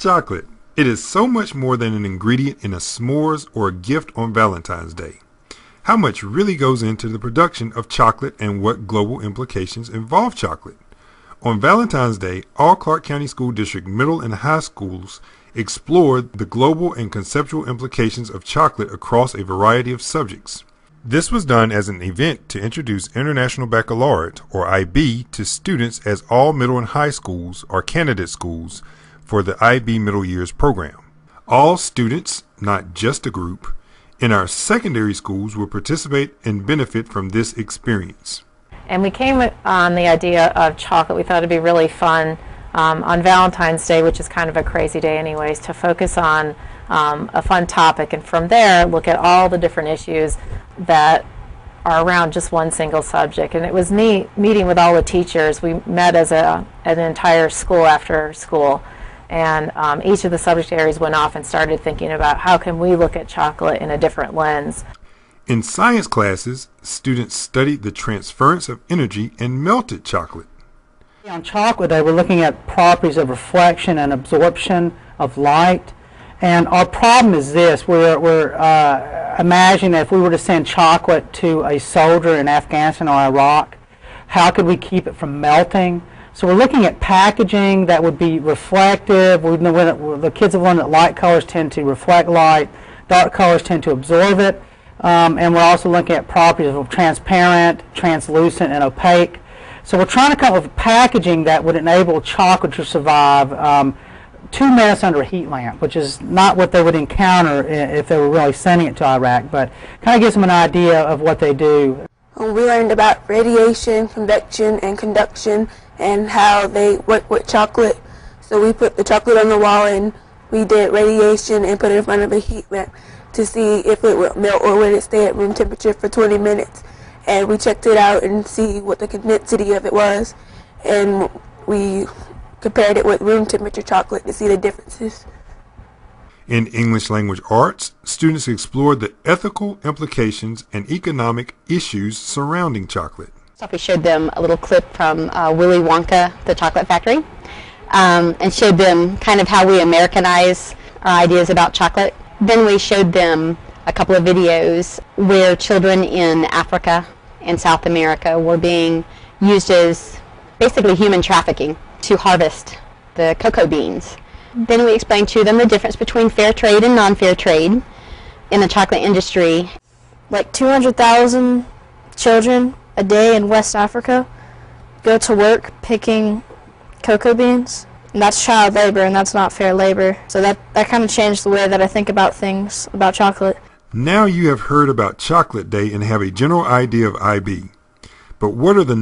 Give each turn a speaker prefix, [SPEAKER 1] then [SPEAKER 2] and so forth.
[SPEAKER 1] Chocolate. It is so much more than an ingredient in a s'mores or a gift on Valentine's Day. How much really goes into the production of chocolate and what global implications involve chocolate? On Valentine's Day, all Clark County School District middle and high schools explored the global and conceptual implications of chocolate across a variety of subjects. This was done as an event to introduce International Baccalaureate, or IB, to students as all middle and high schools are candidate schools for the IB Middle Years program. All students, not just a group, in our secondary schools will participate and benefit from this experience.
[SPEAKER 2] And we came on the idea of chocolate. We thought it'd be really fun on Valentine's Day, which is kind of a crazy day anyways, to focus on a fun topic, and from there look at all the different issues that are around just one single subject. And it was neat meeting with all the teachers. We met as an entire school after school, and each of the subject areas went off and started thinking about how can we look at chocolate in a different lens.
[SPEAKER 1] In science classes, students studied the transference of energy and melted chocolate.
[SPEAKER 3] On chocolate day, we're looking at properties of reflection and absorption of light. And our problem is this: we're imagining if we were to send chocolate to a soldier in Afghanistan or Iraq, how could we keep it from melting? So we're looking at packaging that would be reflective. We know the kids have learned that light colors tend to reflect light, dark colors tend to absorb it. And we're also looking at properties of transparent, translucent, and opaque. So we're trying to come up with packaging that would enable chocolate to survive 2 minutes under a heat lamp, which is not what they would encounter if they were really sending it to Iraq, but kind of gives them an idea of what they do.
[SPEAKER 4] We learned about radiation, convection, and conduction, and how they work with chocolate. So we put the chocolate on the wall and we did radiation and put it in front of a heat lamp to see if it would melt or would it stay at room temperature for 20 minutes. And we checked it out and see what the density of it was, and we compared it with room temperature chocolate to see the differences.
[SPEAKER 1] In English language arts, students explored the ethical implications and economic issues surrounding chocolate.
[SPEAKER 5] So we showed them a little clip from Willy Wonka, the Chocolate Factory, and showed them kind of how we Americanize our ideas about chocolate. Then we showed them a couple of videos where children in Africa and South America were being used as basically human trafficking to harvest the cocoa beans. Then we explained to them the difference between fair trade and non-fair trade in the chocolate industry.
[SPEAKER 6] Like 200,000 children a day in West Africa go to work picking cocoa beans. And that's child labor, and that's not fair labor. So that kind of changed the way that I think about things, about chocolate.
[SPEAKER 1] Now you have heard about Chocolate Day and have a general idea of IB. But what are the